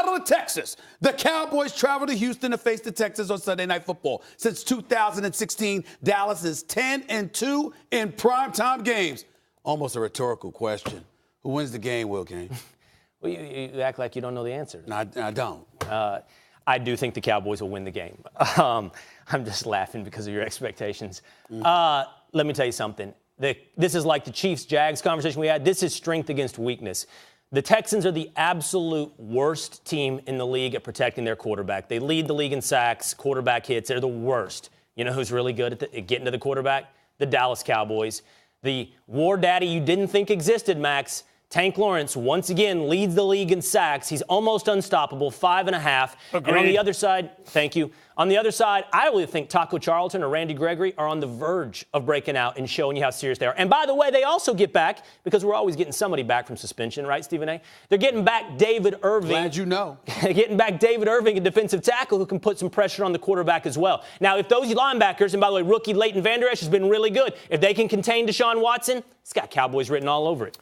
Battle of Texas. The Cowboys travel to Houston to face the Texans on Sunday Night Football. Since 2016, Dallas is 10-2 in primetime games. Almost a rhetorical question. Who wins the game, Will Cain? Well, you act like you don't know the answer. No, I don't. I do think the Cowboys will win the game. I'm just laughing because of your expectations. Let me tell you something. This is like the Chiefs-Jags conversation we had. This is strength against weakness. The Texans are the absolute worst team in the league at protecting their quarterback. They lead the league in sacks, quarterback hits. They're the worst. You know who's really good at getting to the quarterback? The Dallas Cowboys. The war daddy you didn't think existed, Max, Tank Lawrence, once again, leads the league in sacks. He's almost unstoppable, 5.5. Agreed. And on the other side, thank you. On the other side, I really think Taco Charlton or Randy Gregory are on the verge of breaking out and showing you how serious they are. And by the way, they also get back, because we're always getting somebody back from suspension, right, Stephen A? They're getting back David Irving. Glad you know. Getting back David Irving, a defensive tackle who can put some pressure on the quarterback as well. Now, if those linebackers, and by the way, rookie Leighton Vander Esch has been really good, if they can contain Deshaun Watson, it's got Cowboys written all over it.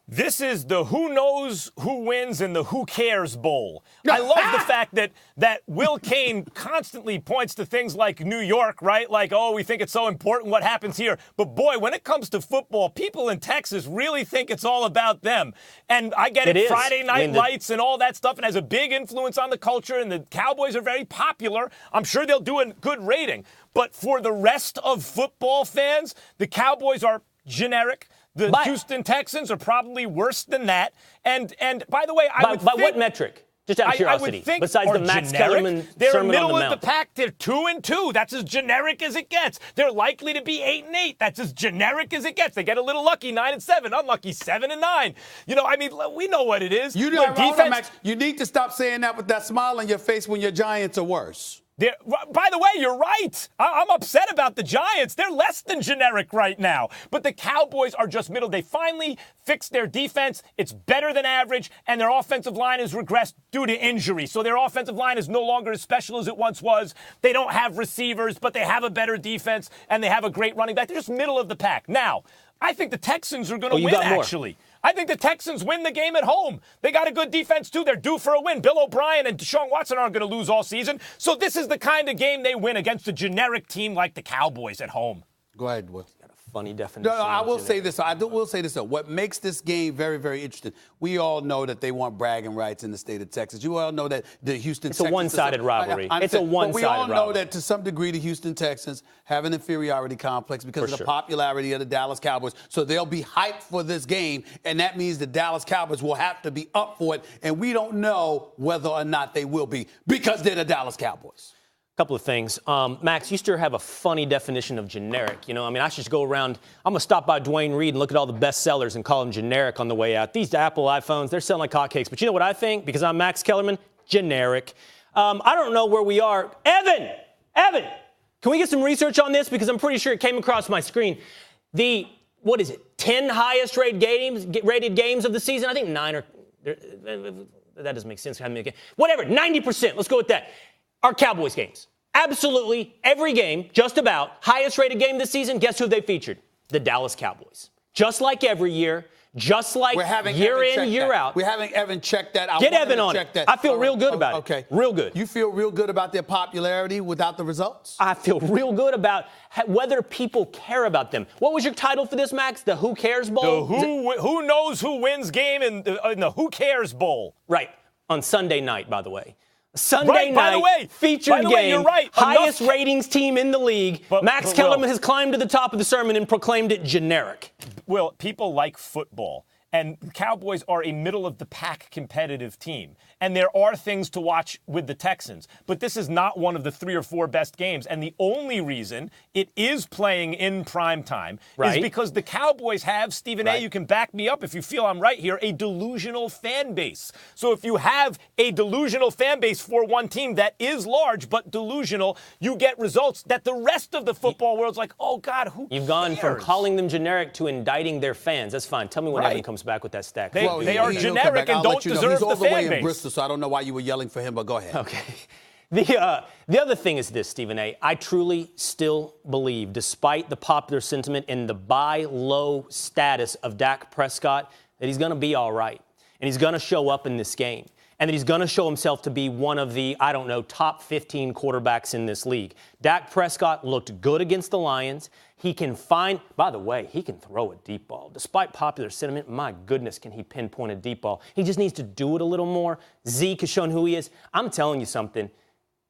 This is the who knows who wins and the who cares bowl. I love the fact that Will Cain constantly points to things like New York, right? Like, oh, we think it's so important what happens here. But boy, when it comes to football, people in Texas really think it's all about them. And I get it, Friday Night Lights and all that stuff, and has a big influence on the culture, and the Cowboys are very popular. I'm sure they'll do a good rating. But for the rest of football fans, the Cowboys are generic. The Houston Texans are probably worse than that. And by the way, By what metric? Just out of curiosity. I would think besides the Max Kellerman they're Sermon on the middle Mount. of the pack. They're 2-2. That's as generic as it gets. They're likely to be 8-8. That's as generic as it gets. They get a little lucky, 9-7. Unlucky, 7-9. You know, I mean, we know what it is. You know, defense. Max, you need to stop saying that with that smile on your face when your Giants are worse. By the way, you're right. I'm upset about the Giants. They're less than generic right now. But the Cowboys are just middle. They finally fixed their defense. It's better than average, and their offensive line has regressed due to injury. So their offensive line is no longer as special as it once was. They don't have receivers, but they have a better defense, and they have a great running back. They're just middle of the pack. Now, I think the Texans are going to win, actually. I think the Texans win the game at home. They got a good defense, too. They're due for a win. Bill O'Brien and Deshaun Watson aren't going to lose all season. So this is the kind of game they win against a generic team like the Cowboys at home. Go ahead, Will. Funny definition. No, I will say this. Will say this, though. What makes this game very, very interesting, we all know that they want bragging rights in the state of Texas. You all know that the Houston Texans. It's a one-sided rivalry. It's a one-sided rivalry. We all know that to some degree the Houston Texans have an inferiority complex because of the popularity of the Dallas Cowboys. So they'll be hyped for this game, and that means the Dallas Cowboys will have to be up for it, and we don't know whether or not they will be because they're the Dallas Cowboys. Couple of things. Max, you still have a funny definition of generic. You know, I mean, I should just go around. I'm going to stop by Dwayne Reed and look at all the best sellers and call them generic on the way out. These Apple iPhones, they're selling like hotcakes. But you know what I think? Because I'm Max Kellerman, generic. I don't know where we are. Evan, can we get some research on this? Because I'm pretty sure it came across my screen. The, 10 highest rated games of the season? I think 9 or, that doesn't make sense. Whatever, 90%. Let's go with that. Our Cowboys games. Absolutely every game, just about, highest rated game this season, guess who they featured? The Dallas Cowboys. Just like every year, just like year in, year out. We're having Evan check that. Get Evan on it. I feel real good about it. Okay. Real good. You feel real good about their popularity without the results? I feel real good about whether people care about them. What was your title for this, Max? The Who Cares Bowl? The who knows who wins game in the Who Cares Bowl. Right. On Sunday night, by the way. Sunday night, featured game, you're right. Highest ratings team in the league. Max Kellerman has climbed to the top of the sermon and proclaimed it generic. Well, people like football, and the Cowboys are a middle-of-the-pack competitive team. And there are things to watch with the Texans. But this is not one of the 3 or 4 best games. And the only reason it is playing in prime time is because the Cowboys have, Stephen A., you can back me up if you feel I'm right here, a delusional fan base. So if you have a delusional fan base for one team that is large but delusional, you get results that the rest of the football world's like, oh, God, who cares? You've gone from calling them generic to indicting their fans. That's fine. Tell me when Evan comes back with that stack. They are generic and don't deserve the fan base. So I don't know why you were yelling for him, but go ahead. Okay. The other thing is this, Stephen A. I truly still believe, despite the popular sentiment and the buy low status of Dak Prescott, that he's going to be all right. And he's going to show up in this game. and that he's going to show himself to be one of the, I don't know, top 15 quarterbacks in this league. Dak Prescott looked good against the Lions. He can find, by the way, he can throw a deep ball. Despite popular sentiment, my goodness, can he pinpoint a deep ball. He just needs to do it a little more. Zeke has shown who he is. I'm telling you something.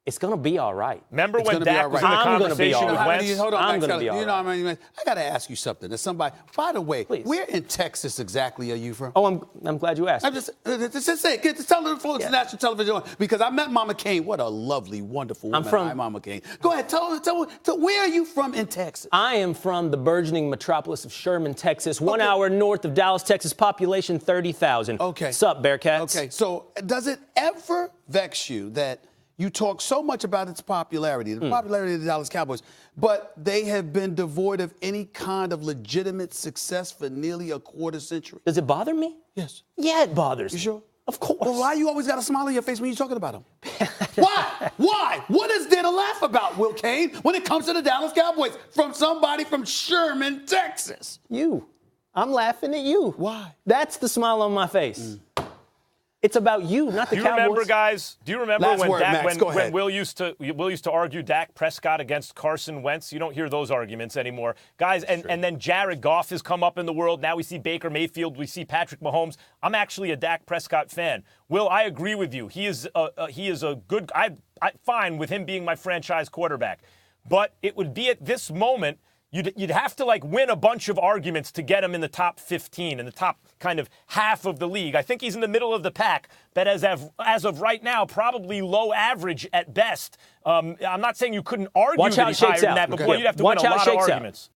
It's going to be all right. Remember when Dak was in the conversation with Wentz? Hold on, I'm going to be all right. You know what I mean? I got to ask you something. There's somebody. By the way, Please. Where in Texas exactly are you from? Oh, I'm glad you asked. I'm just say, tell the folks on national television because I met Mama Cain. What a lovely, wonderful woman. Hi, Mama Cain. Go ahead, tell where are you from in Texas? I am from the burgeoning metropolis of Sherman, Texas, 1 hour north of Dallas, Texas, population 30,000. Okay. What's up, Bearcats? Okay, so does it ever vex you that you talk so much about its popularity, the popularity of the Dallas Cowboys, but they have been devoid of any kind of legitimate success for nearly a quarter century? Does it bother me? Yes. Yeah, it bothers me. You sure? Of course. Well, why you always got a smile on your face when you're talking about them? Why? Why? What is there to laugh about, Will Cain, when it comes to the Dallas Cowboys from somebody from Sherman, Texas? You. I'm laughing at you. Why? That's the smile on my face. It's about you, not the Cowboys. Do you remember, guys? Do you remember Last when word, Max, go when ahead. Will used to argue Dak Prescott against Carson Wentz? You don't hear those arguments anymore, guys. And then Jared Goff has come up in the world. Now we see Baker Mayfield. We see Patrick Mahomes. I'm actually a Dak Prescott fan. Will, I agree with you. He is a good. I'm fine with him being my franchise quarterback, but it would be at this moment. You'd have to win a bunch of arguments to get him in the top 15, in the top kind of half of the league. I think he's in the middle of the pack, but as of right now, probably low average at best. I'm not saying you couldn't argue that he's higher than that, but you'd have to win a lot of arguments.